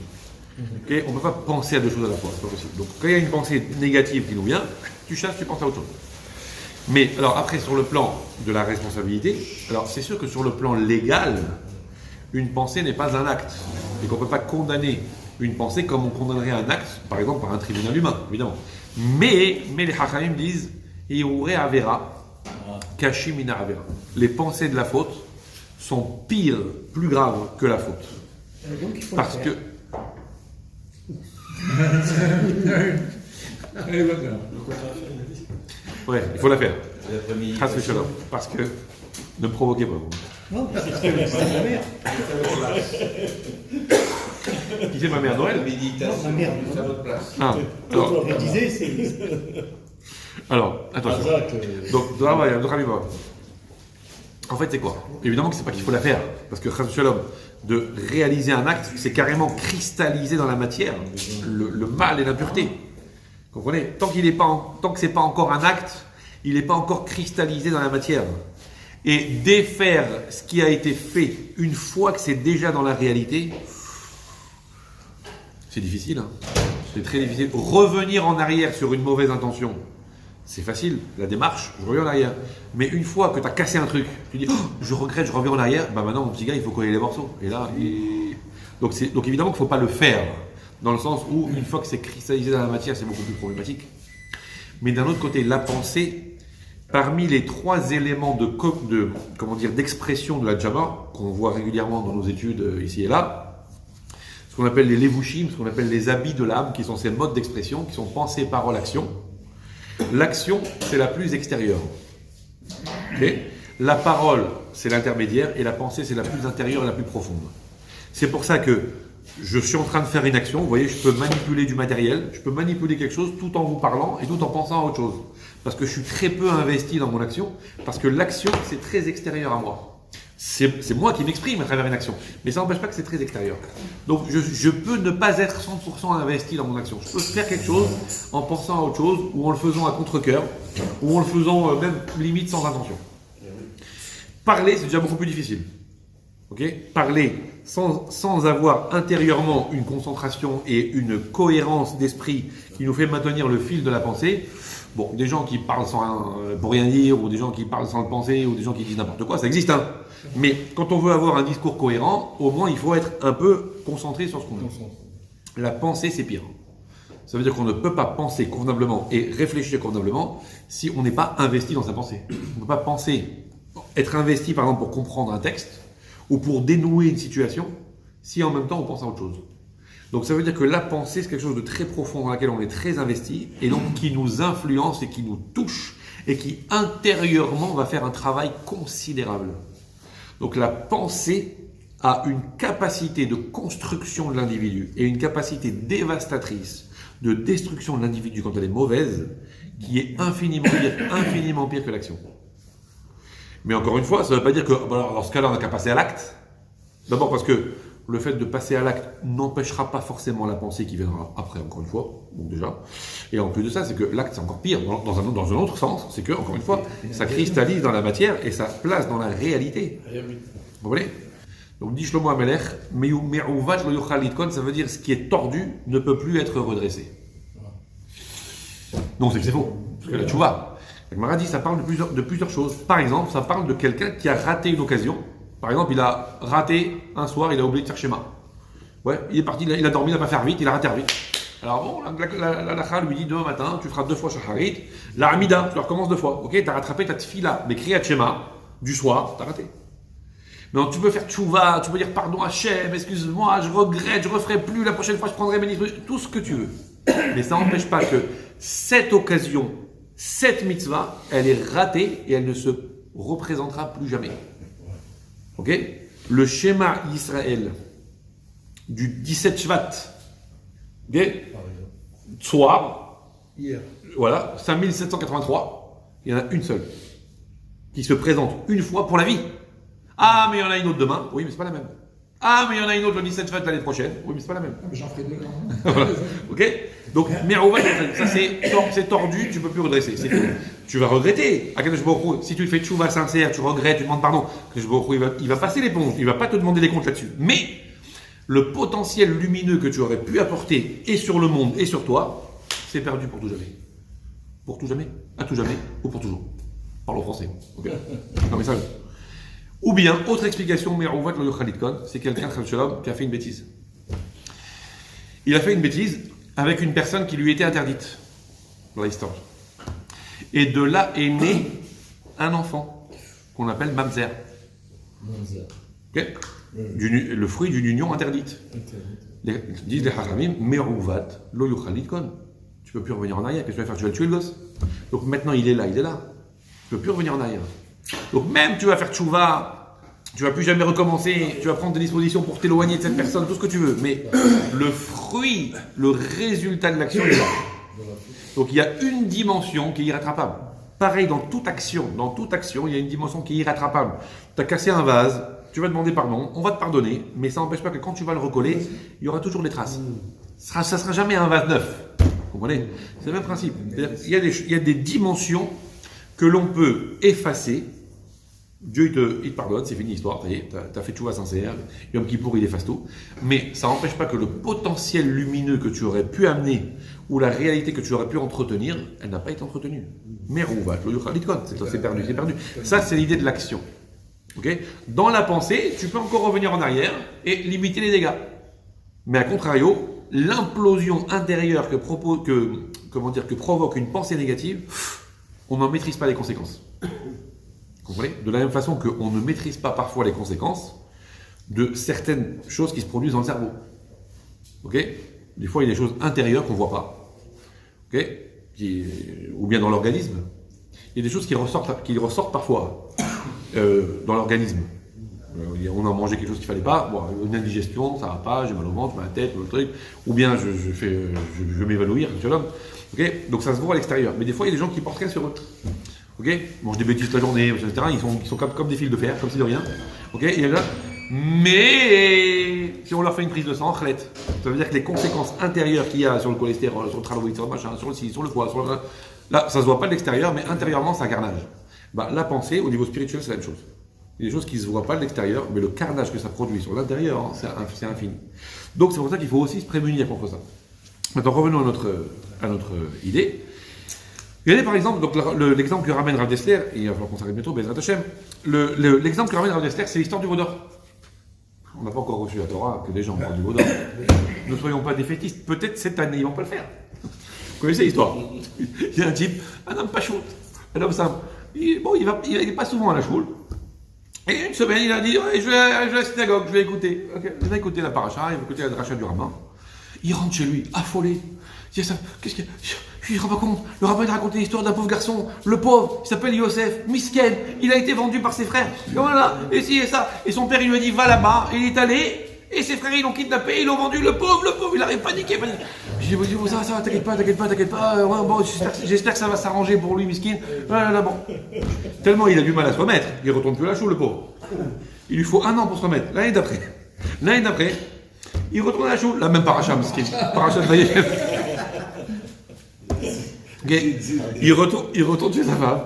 Okay, on ne peut pas penser à deux choses à la fois, c'est pas possible. Donc quand il y a une pensée négative qui nous vient, tu chasses, tu penses à autre chose. Mais alors après, sur le plan de la responsabilité, alors c'est sûr que sur le plan légal, une pensée n'est pas un acte. Et qu'on ne peut pas condamner une pensée comme on condamnerait un acte, par exemple par un tribunal humain, évidemment. Mais les Hachamim disent Iure Avera, Kashim Mina Avera. Les pensées de la faute sont pires, plus graves que la faute. Donc, il faut Parce le que. faire. Allez, voilà. Ouais, il faut la faire. L'après-midi. Chas v'shalom. Parce que. Ne me provoquez pas. Non, c'est ma mère. Qui c'est ma mère Noël? La méditation, Non, ma mère. c'est à votre place. Ah, alors, Je disais, c'est. attention. Razak, Donc, en fait, c'est quoi? Évidemment que c'est pas qu'il faut la faire. Parce que chas v'shalom, de réaliser un acte, c'est carrément cristalliser dans la matière le mal et l'impureté. Comprenez? Tant que c'est pas encore un acte, il n'est pas encore cristallisé dans la matière. Et défaire ce qui a été fait une fois que c'est déjà dans la réalité, c'est difficile. Hein. C'est très difficile. Revenir en arrière sur une mauvaise intention, c'est facile. La démarche, je reviens en arrière. Mais une fois que tu as cassé un truc, tu dis oh, je regrette, je reviens en arrière, bah maintenant mon petit gars, il faut coller les morceaux. Et là, donc évidemment qu'il ne faut pas le faire. Dans le sens où, une fois que c'est cristallisé dans la matière, c'est beaucoup plus problématique. Mais d'un autre côté, la pensée, parmi les trois éléments d'expression de la Djama, qu'on voit régulièrement dans nos études ici et là, ce qu'on appelle les levushim, ce qu'on appelle les habits de l'âme, qui sont ces modes d'expression, qui sont pensée, parole, action. L'action, c'est la plus extérieure. Okay. La parole, c'est l'intermédiaire, et la pensée, c'est la plus intérieure et la plus profonde. C'est pour ça que je suis en train de faire une action, vous voyez, je peux manipuler du matériel, je peux manipuler quelque chose tout en vous parlant et tout en pensant à autre chose. Parce que je suis très peu investi dans mon action, parce que l'action, c'est très extérieur à moi. C'est moi qui m'exprime à travers une action, mais ça n'empêche pas que c'est très extérieur. Donc je peux ne pas être 100% investi dans mon action. Je peux faire quelque chose en pensant à autre chose, ou en le faisant à contre-cœur, ou en le faisant même limite sans intention. Parler, c'est déjà beaucoup plus difficile. Okay, parler sans avoir intérieurement une concentration et une cohérence d'esprit qui nous fait maintenir le fil de la pensée. Bon, des gens qui parlent pour rien dire, ou des gens qui parlent sans le penser, ou des gens qui disent n'importe quoi, ça existe. Hein. Mais quand on veut avoir un discours cohérent, au moins il faut être un peu concentré sur ce qu'on dit. La pensée, c'est pire. Ça veut dire qu'on ne peut pas penser convenablement et réfléchir convenablement si on n'est pas investi dans sa pensée. On ne peut pas penser être investi, par exemple, pour comprendre un texte ou pour dénouer une situation, si en même temps on pense à autre chose. Donc ça veut dire que la pensée, c'est quelque chose de très profond dans laquelle on est très investi et donc qui nous influence et qui nous touche et qui intérieurement va faire un travail considérable. Donc la pensée a une capacité de construction de l'individu et une capacité dévastatrice de destruction de l'individu quand elle est mauvaise, qui est infiniment pire que l'action. Mais encore une fois, ça ne veut pas dire que dans ce cas-là, on n'a qu'à passer à l'acte. D'abord parce que le fait de passer à l'acte n'empêchera pas forcément la pensée qui viendra après, encore une fois, donc déjà. Et en plus de ça, c'est que l'acte, c'est encore pire, dans un autre sens, c'est que, encore une fois, ça cristallise dans la matière et ça place dans la réalité. Vous comprenez? Donc, dit Shlomo HaMelech, Me'uvat lo yochal litkon, ça veut dire ce qui est tordu ne peut plus être redressé. Non, c'est que c'est faux. Parce que la tchouva, la Gemara dit, ça parle de plusieurs choses. Par exemple, ça parle de quelqu'un qui a raté une occasion. Par exemple, il a raté un soir, il a oublié de faire schéma. Ouais, il est parti, il a dormi, il n'a pas fait vite, il a raté vite. Alors bon, la lacha lui dit demain matin, tu feras 2 fois shacharit. La hamida, tu recommences 2 fois. Ok, tu as rattrapé ta tfila, mais kriyat shema du soir, tu as raté. Non, tu peux faire tchouva, tu peux dire pardon Hachem, excuse-moi, je regrette, je referai plus, la prochaine fois je prendrai mes livres, tout ce que tu veux. Mais ça n'empêche pas que cette occasion, cette mitzvah, elle est ratée et elle ne se représentera plus jamais. Ok? Le schéma Israël du 17 Shvat, ok? Soir, hier, voilà, 5783, il y en a une seule qui se présente une fois pour la vie. Ah, mais il y en a une autre demain. Oui, mais c'est pas la même. Ah, mais il y en a une autre le 17 Shvat l'année prochaine. Oui, mais c'est pas la même. Ah, mais j'en ferai 2 grands. Voilà. Ok? Donc, ça c'est tordu, tu peux plus redresser. C'est tout. Tu vas regretter. Akadosh Baruch Hu, si tu fais tchouva sincère, tu regrettes, tu demandes pardon. Akadosh Baruch Hu, il va passer l'éponge. Il va pas te demander des comptes là-dessus. Mais le potentiel lumineux que tu aurais pu apporter et sur le monde et sur toi, c'est perdu pour tout jamais. Pour tout jamais, à tout jamais ou pour toujours. Parlons français. Ok? Non mais ça. Ou bien, autre explication, Me'uvat lo yochal litkon, c'est quelqu'un qui a fait une bêtise. Il a fait une bêtise avec une personne qui lui était interdite dans l'histoire. Et de là est né un enfant qu'on appelle Mamzer. Okay? Le fruit d'une union interdite. Disent les Haramim, Me'uvat lo yochal litkon. Tu peux plus revenir en arrière. Qu'est-ce que tu vas faire? Tu vas le tuer le gosse. Donc maintenant il est là. Tu peux plus revenir en arrière. Donc même tu vas faire tchouva, tu vas plus jamais recommencer, tu vas prendre des dispositions pour t'éloigner de cette personne, tout ce que tu veux. Mais le fruit, le résultat de l'action est là. Donc il y a une dimension qui est irrattrapable. Pareil dans toute action, il y a une dimension qui est irrattrapable. Tu as cassé un vase, tu vas demander pardon, on va te pardonner, mais ça n'empêche pas que quand tu vas le recoller, il y aura toujours des traces. Ça ne sera jamais un vase neuf. Vous comprenez? C'est le même principe. Il y a des dimensions que l'on peut effacer. Dieu il te pardonne, c'est fini l'histoire, tu as fait tchouva sincère, Yom Kippour il efface tout, mais ça n'empêche pas que le potentiel lumineux que tu aurais pu amener ou la réalité que tu aurais pu entretenir, elle n'a pas été entretenue. Me'uvat lo yochal litkon, c'est perdu. Ça c'est l'idée de l'action. Okay? Dans la pensée, tu peux encore revenir en arrière et limiter les dégâts. Mais à contrario, l'implosion intérieure que provoque une pensée négative, on n'en maîtrise pas les conséquences. Vous comprenez? De la même façon qu'on ne maîtrise pas parfois les conséquences de certaines choses qui se produisent dans le cerveau. Ok? Des fois, il y a des choses intérieures qu'on ne voit pas. Ok? Ou bien dans l'organisme. Il y a des choses qui ressortent parfois dans l'organisme. On a mangé quelque chose qu'il ne fallait pas, bon, une indigestion, ça ne va pas, j'ai mal au ventre, mal à la tête, le truc, ou bien je vais m'évanouir, tu vois. Okay? Donc ça se voit à l'extérieur. Mais des fois, il y a des gens qui portent rien sur eux. Okay? Ils mangent des bêtises toute la journée, etc. Ils sont comme des fils de fer, comme si de rien. Okay? Et là, mais si on leur fait une prise de sang, ça veut dire que les conséquences intérieures qu'il y a sur le cholestérol, sur le traloïde, sur le machin, sur le ci, sur le poids, là, ça ne se voit pas de l'extérieur, mais intérieurement, c'est un carnage. La pensée, au niveau spirituel, c'est la même chose. Il y a des choses qui ne se voient pas de l'extérieur, mais le carnage que ça produit sur l'intérieur, hein, c'est infini. Donc c'est pour ça qu'il faut aussi se prémunir contre ça. Maintenant, revenons à notre idée. Regardez par exemple, donc l'exemple que ramène Rav Dessler, et il va falloir qu'on s'arrête bientôt, Bezrat Hashem. L'exemple que ramène Rav Dessler, c'est l'histoire du veau d'or. On n'a pas encore reçu la Torah, que les gens parlent du veau d'or. Ne soyons pas défaitistes, peut-être cette année, ils ne vont pas le faire. Vous connaissez l'histoire? Il y a un type, un homme pas chaud, un homme simple. Il n'est pas souvent à la choule. Et une semaine, il a dit, ouais, je vais à la synagogue, je vais écouter. Okay. Il va écouter la paracha, il va écouter la dracha du rabbin. Il rentre chez lui, affolé. Il dit, qu'est-ce qu'il y a? Je ne me rends pas compte. Le rabbin, il a raconté l'histoire d'un pauvre garçon. Le pauvre, il s'appelle Yosef, Misken. Il a été vendu par ses frères. Et voilà, et ci et ça. Et son père, il lui a dit, va là-bas. Et il est allé. Et ses frères, ils l'ont kidnappé, ils l'ont vendu. Le pauvre, il arrive paniqué. Je dis, ça va, t'inquiète pas. Ouais, bon, j'espère que ça va s'arranger pour lui, Miskin. Voilà, bon. Tellement il a du mal à se remettre, il ne retourne plus à la chou, le pauvre. Il lui faut 1 an pour se remettre. L'année d'après, il retourne à la chou. La même paracha, Miskin. Paracha de Vaïev. Okay. Il retourne chez sa femme.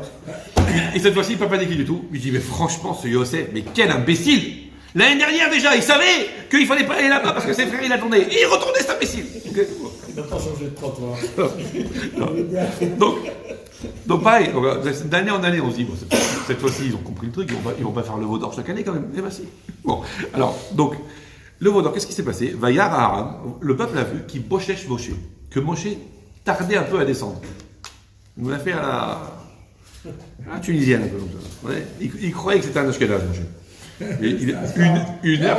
Et cette fois-ci, il ne peut pas paniquer du tout. Il dit, mais franchement, ce Yosef, mais quel imbécile! L'année dernière déjà, il savait qu'il ne fallait pas aller là-bas parce que ses frères, il attendaient. Et il retournait cet imbécile. Okay. Il n'a pas changé de trottoir. Donc pareil, d'année en année, on se dit, bon, cette fois-ci, ils ont compris le truc, ils vont pas faire le veau d'or chaque année quand même. Eh ben si. Bon, alors, donc, le veau d'or, qu'est-ce qui s'est passé? Vayar à Aram, le peuple a vu qu'il bochèche Moshe, que Moshe tardait un peu à descendre. Il nous l'a fait à la tunisienne un peu comme ça. Ouais. Il croyait que c'était un Ashkenaz, Moshe. Une heure,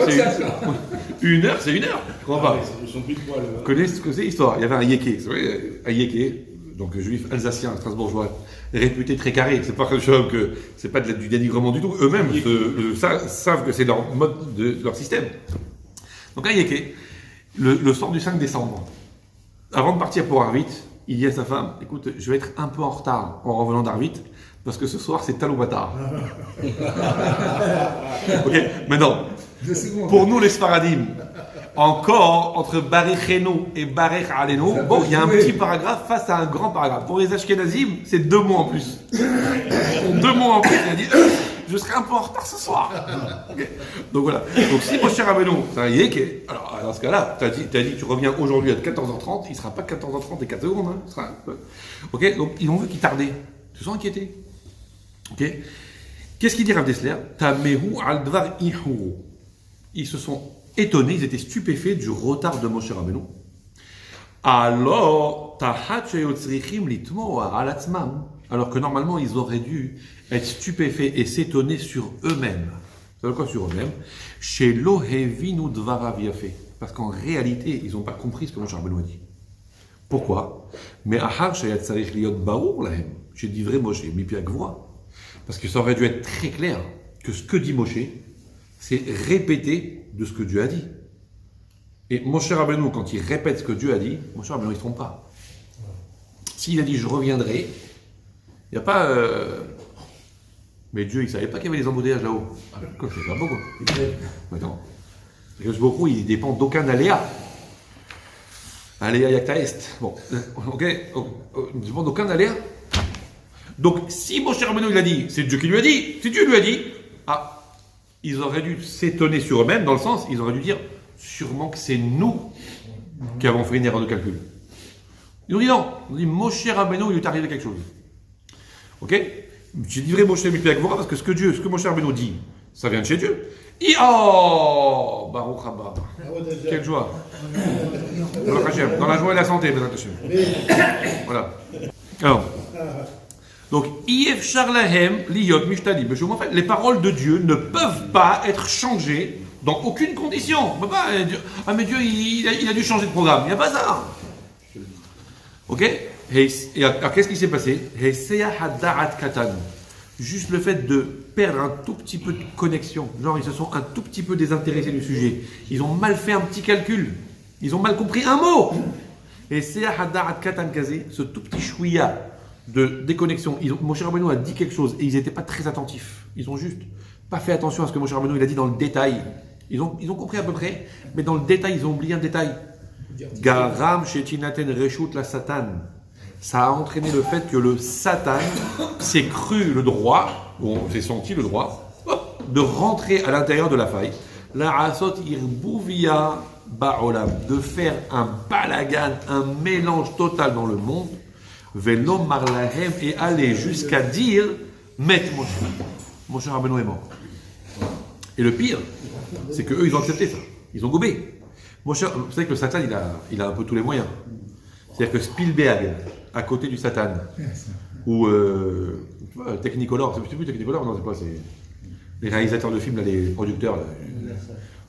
c'est une heure. Je crois pas. Vous connaissez ce que c'est l'histoire? Il y avait un yéké, donc juif alsacien, strasbourgeois, réputé très carré. C'est pas quelque chose que c'est pas du dénigrement du tout. Eux-mêmes savent que c'est leur mode de leur système. Donc un yéké, le soir du 5 décembre, avant de partir pour Arvit, il dit à sa femme, écoute, je vais être un peu en retard en revenant d'Arvit. Parce que ce soir, c'est Taloubatar. Ok, maintenant, pour nous les Sfaradim, encore entre Baricheno et Barich Aleno, bon, il y a un petit paragraphe face à un grand paragraphe. Pour les Ashkenazim, c'est 2 mots en plus. 2 mots en plus. Il a dit, je serai un peu en retard ce soir. Okay. Donc voilà. Donc si mon cher Rabbeinu, c'est un yéké, alors dans ce cas-là, tu as dit tu reviens aujourd'hui à 14h30, il ne sera pas 14h30 et 4 secondes. Hein, sera... Ok, donc ils ont vu qu'il tardait. Ils se sont inquiétés. Ok. Qu'est-ce qu'il dit Rav Dessler? Tamehu al dvar ihuru. Ils se sont étonnés, ils étaient stupéfaits du retard de Moshe Rabbeinu. Alors, alors que normalement ils auraient dû être stupéfaits et s'étonner sur eux-mêmes. Ça veut quoi sur eux-mêmes? Chez Lohevinu dvarav yafe. Parce qu'en réalité, ils n'ont pas compris ce que Moshe Rabbeinu a dit. Pourquoi? Mais ahar sheyat tzarich liot baour lahem. J'ai dit vrai Moshe, mi piak voix. Parce que ça aurait dû être très clair que ce que dit Moshe, c'est répéter de ce que Dieu a dit. Et Moshe Rabbeinu, quand il répète ce que Dieu a dit, Moshe Rabbeinu, il ne se trompe pas. S'il a dit « je reviendrai », il n'y a pas... Mais Dieu, il ne savait pas qu'il y avait des embouteillages là-haut. Ah, quoi, c'est pas beau, quoi. Maintenant, beaucoup, il dépend d'aucun aléa. Aléa yakta est. Bon, ok, il ne dépend d'aucun aléa. Donc, si Moshe Rabbeinu il a dit, c'est Dieu qui lui a dit, si Dieu lui a dit, ils auraient dû s'étonner sur eux-mêmes, dans le sens, ils auraient dû dire, sûrement que c'est nous qui avons fait une erreur de calcul. Ils ont dit non, ils ont dit, Moshe Rabbeinu, il lui est arrivé quelque chose. Ok? J'ai dit vrai Moshe Rabbeinu parce que ce que Moshe Rabbeinu dit, ça vient de chez Dieu. Oh, Baruch Haba. Quelle joie. Dans la joie et la santé, voilà. Alors. Donc, en fait, les paroles de Dieu ne peuvent pas être changées dans aucune condition. On peut pas dire, ah mais Dieu, il a dû changer de programme. Il n'y a pas ça. Ok? Et alors, qu'est-ce qui s'est passé? Juste le fait de perdre un tout petit peu de connexion. Genre, ils se sont un tout petit peu désintéressés du sujet. Ils ont mal fait un petit calcul. Ils ont mal compris un mot. Et ce tout petit chouïa de déconnexion. Moshe Rabbeinu a dit quelque chose et ils n'étaient pas très attentifs. Ils ont juste pas fait attention à ce que Moshe Rabbeinu il a dit dans le détail. Ils ont compris à peu près, mais dans le détail, ils ont oublié un détail. Garam shetinaten reshut la satan. Ça a entraîné le fait que le Satan s'est cru le droit, ou s'est senti le droit, de rentrer à l'intérieur de la faille. La asot irbouvia ba'olam, de faire un balagan, un mélange total dans le monde. Velo marlahem, et aller jusqu'à dire Met Moshe. Moshe Rabbeinu est mort. Et le pire, c'est qu'eux, ils ont accepté ça. Ils ont gobé. Moshe, vous savez que le Satan, il a un peu tous les moyens. C'est-à-dire que Spielberg, à côté du Satan, ou Technicolor, c'est plus Technicolor, non, c'est pas, c'est les réalisateurs de films, là, les producteurs, là,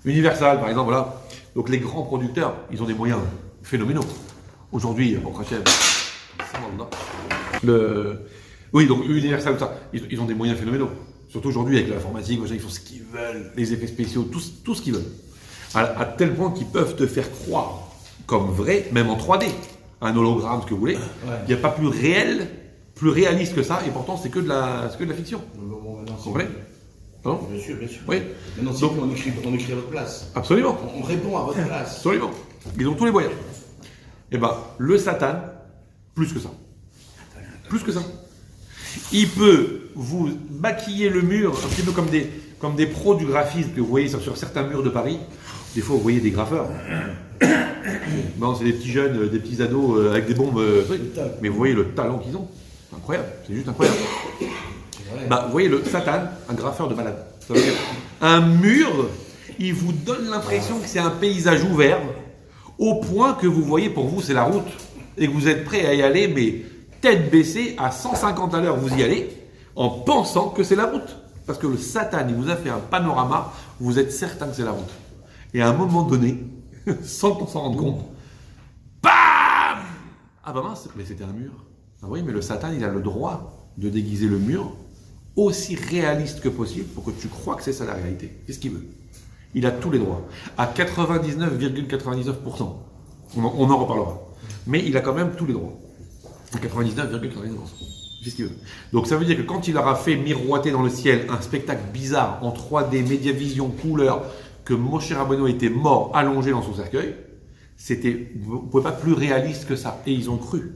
Universal par exemple, voilà. Donc les grands producteurs, ils ont des moyens phénoménaux. Aujourd'hui, pour Rachel, oui, donc Universal, tout ça, ils ont des moyens phénoménaux. Surtout aujourd'hui avec l'informatique, ils font ce qu'ils veulent, les effets spéciaux, tout ce qu'ils veulent. À tel point qu'ils peuvent te faire croire comme vrai, même en 3D, un hologramme, ce que vous voulez. Il n'y a pas plus réel, plus réaliste que ça, et pourtant c'est que de la fiction. Vous comprenez? Pardon? Bien sûr, bien sûr. Oui. Maintenant, donc, on écrit à votre place. Absolument. On répond à votre place. Absolument. Ils ont tous les moyens. Et ben, le Satan, plus que ça. Plus que ça. Il peut vous maquiller le mur, un petit peu comme des pros du graphisme que vous voyez sur certains murs de Paris. Des fois, vous voyez des graffeurs. Non, c'est des petits jeunes, des petits ados avec des bombes. Mais vous voyez le talent qu'ils ont. C'est incroyable. C'est juste incroyable. Bah, vous voyez le Satan, un graffeur de malade. Ça veut dire, un mur, il vous donne l'impression que c'est un paysage ouvert, au point que vous voyez, pour vous, c'est la route, et que vous êtes prêt à y aller, mais tête baissée, à 150 à l'heure, vous y allez, en pensant que c'est la route. Parce que le Satan, il vous a fait un panorama, vous êtes certain que c'est la route. Et à un moment donné, sans qu'on s'en rende compte, BAM! Ah bah mince, mais c'était un mur. Ah oui, mais le Satan, il a le droit de déguiser le mur aussi réaliste que possible pour que tu crois que c'est ça la réalité. Qu'est-ce qu'il veut? Il a tous les droits. À 99,99%. On en reparlera. Mais il a quand même tous les droits. À 99,99%. C'est ce qu'il veut. Donc ça veut dire que quand il aura fait miroiter dans le ciel un spectacle bizarre en 3D, Mediavision, couleur, que Moshe Rabbeinu était mort, allongé dans son cercueil, vous ne pouvez pas plus réaliste que ça. Et ils ont cru.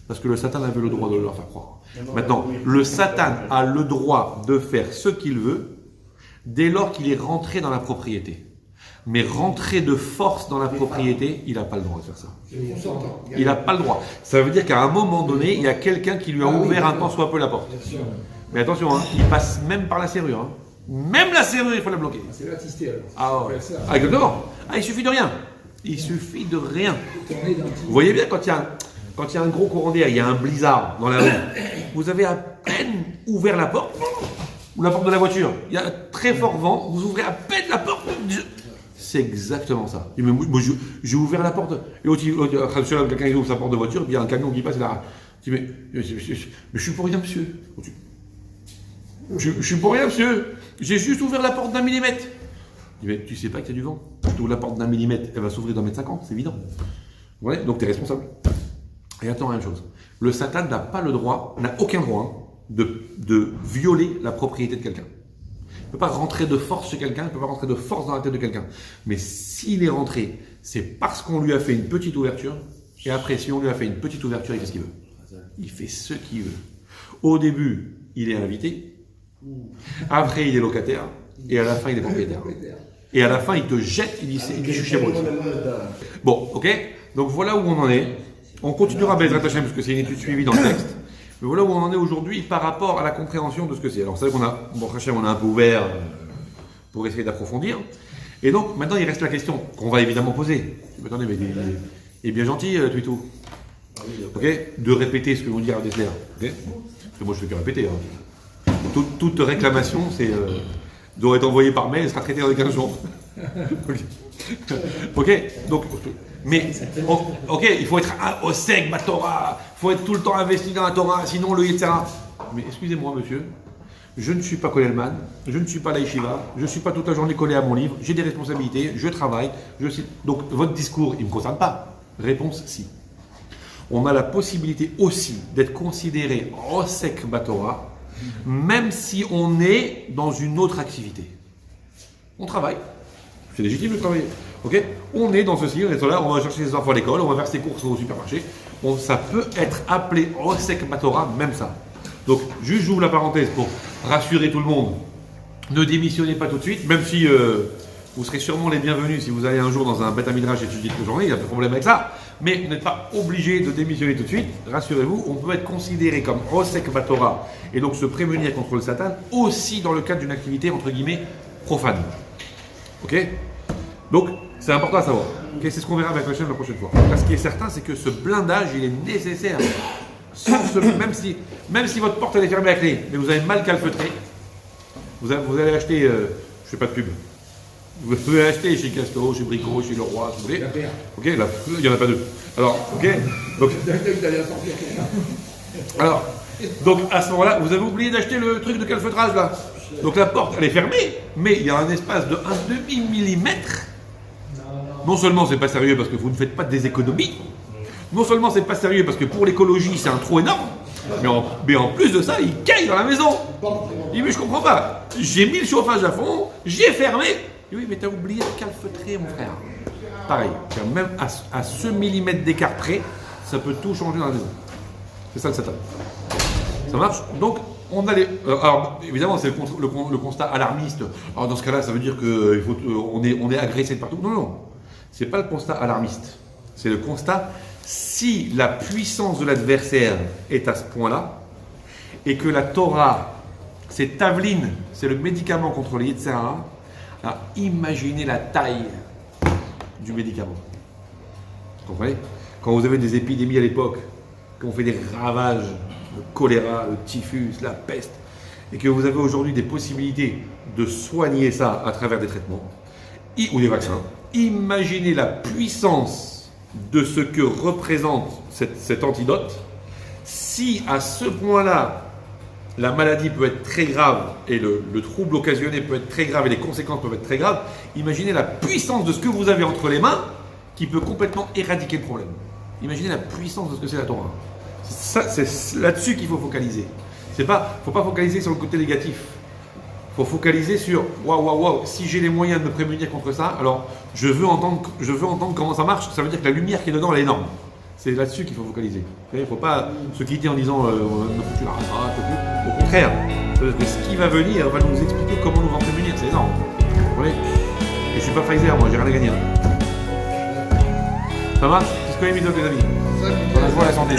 Parce que le Satan avait le droit de leur faire croire. Maintenant, le Satan a le droit de faire ce qu'il veut dès lors qu'il est rentré dans la propriété. Mais rentrer de force dans la propriété, il n'a pas le droit de faire ça. Il n'a pas le droit. Ça veut dire qu'à un moment donné, il y a quelqu'un qui lui a ouvert un tant soit peu la porte. Mais attention, hein, il passe même par la serrure. Hein. Même la serrure, il faut la bloquer. C'est l'attesté alors. Ah ouais. Ah, exactement. Ah, il suffit de rien. Il suffit de rien. Vous voyez bien quand il y a un gros courant d'air, il y a un blizzard dans la rue, vous avez à peine ouvert la porte, ou la porte de la voiture, il y a un très fort vent, vous ouvrez à peine la porte. C'est exactement ça. Moi, j'ai ouvert la porte, et traditionnellement, quelqu'un qui ouvre sa porte de voiture, puis il y a un camion qui passe, et là, je dis, mais je suis pour rien, monsieur. Je suis pour rien, monsieur. J'ai juste ouvert la porte d'1 millimètre. Je dis, mais tu sais pas qu'il y a du vent. Tu ouvres la porte d'1 millimètre, elle va s'ouvrir d'1,50 m, c'est évident. Ouais, donc tu es responsable. Et attends une chose, le Satan n'a pas le droit, n'a aucun droit de violer la propriété de quelqu'un. Il ne peut pas rentrer de force chez quelqu'un, il ne peut pas rentrer de force dans la tête de quelqu'un. Mais s'il est rentré, c'est parce qu'on lui a fait une petite ouverture, et après, si on lui a fait une petite ouverture, il fait ce qu'il veut. Il fait ce qu'il veut. Au début, il est invité, après, il est locataire, et à la fin, il est propriétaire. Et à la fin, il te jette, il dit je suis chez moi. Bon, ok, donc voilà où on en est. On continuera Bezrat Hashem parce que c'est une étude suivie dans le texte. Mais voilà où on en est aujourd'hui par rapport à la compréhension de ce que c'est. Alors, c'est vrai qu'on a, on a un peu ouvert pour essayer d'approfondir. Et donc, maintenant, il reste la question qu'on va évidemment poser. Attendez, mais il est bien gentil, Twitou. Ok, de répéter ce que vous dit Rav Dessler. Ok, parce que moi, je ne fais que répéter. Hein. Toute réclamation, doit être envoyée par mail et sera traitée dans les 15 jours. Ok, donc. Mais, ok, il faut être au sec, ma Torah, il faut être tout le temps investi dans la Torah, sinon le etc. Mais excusez-moi, monsieur, je ne suis pas Kollelman, je ne suis pas l'Aïshiva, je ne suis pas toute la journée collé à mon livre, j'ai des responsabilités, je travaille, donc votre discours, il ne me concerne pas. Réponse, si. On a la possibilité aussi d'être considéré au sec, ma Torah, même si on est dans une autre activité. On travaille, c'est légitime de travailler. Ok, on est dans ceci, on est là, on va chercher les enfants à l'école, on va faire ses courses au supermarché. Ça peut être appelé Osek Matora, même ça. Donc, juste j'ouvre la parenthèse pour rassurer tout le monde. Ne démissionnez pas tout de suite, même si vous serez sûrement les bienvenus si vous allez un jour dans un Beth Midrash étudier toute la journée, il n'y a pas de problème avec ça. Mais vous n'êtes pas obligé de démissionner tout de suite. Rassurez-vous, on peut être considéré comme Osek Matora et donc se prémunir contre le Satan aussi dans le cadre d'une activité entre guillemets profane. Ok? Donc, c'est important à savoir. Okay, c'est ce qu'on verra avec la chaîne la prochaine fois. Là, ce qui est certain, c'est que ce blindage, il est nécessaire. Même si votre porte elle est fermée à clé, mais vous avez mal calfeutré, Vous allez acheter, je fais pas de pub. Vous pouvez acheter chez Castor, chez Brico, chez Leroy, si vous voulez. La paire. Ok, là, il n'y en a pas deux. Alors, ok. Donc à ce moment-là, vous avez oublié d'acheter le truc de calfeutrage là. Donc la porte, elle est fermée, mais il y a un espace de 1/2 millimètre. Non seulement c'est pas sérieux parce que vous ne faites pas des économies, non seulement c'est pas sérieux parce que pour l'écologie c'est un trou énorme, mais en plus de ça, il caille dans la maison. Il dit mais je comprends pas. J'ai mis le chauffage à fond, j'ai fermé. Il dit, oui mais t'as oublié de calfeutrer mon frère. Pareil, même à ce millimètre d'écart près, ça peut tout changer dans la maison. C'est ça le setup. Ça marche? Donc, on a les. Alors, évidemment, c'est le constat alarmiste. Alors, dans ce cas-là, ça veut dire qu'on est agressé de partout. Non, non. C'est pas le constat alarmiste. C'est le constat si la puissance de l'adversaire est à ce point-là et que la Torah, c'est Tavline, c'est le médicament contre le Yetzer Hara. Alors, imaginez la taille du médicament. Vous comprenez? Quand vous avez des épidémies à l'époque, quand on fait des ravages, le choléra, le typhus, la peste, et que vous avez aujourd'hui des possibilités de soigner ça à travers des traitements ou des vaccins, imaginez la puissance de ce que représente cet antidote. Si à ce point-là, la maladie peut être très grave et le trouble occasionné peut être très grave et les conséquences peuvent être très graves, imaginez la puissance de ce que vous avez entre les mains qui peut complètement éradiquer le problème. Imaginez la puissance de ce que c'est la Torah. C'est là-dessus qu'il faut focaliser. Faut pas focaliser sur le côté négatif. Il faut focaliser sur waouh, si j'ai les moyens de me prémunir contre ça, alors je veux entendre comment ça marche. Ça veut dire que la lumière qui est dedans, elle est énorme. C'est là-dessus qu'il faut focaliser. Il ne faut pas se quitter en disant on a foutu la rate, au contraire. Parce que ce qui va venir va nous expliquer comment nous en prémunir. C'est énorme. Vous comprenez? Et je suis pas Pfizer, moi, j'ai rien à gagner. Ça marche? C'est ce qu'on a mis les amis. Bonne fois la santé.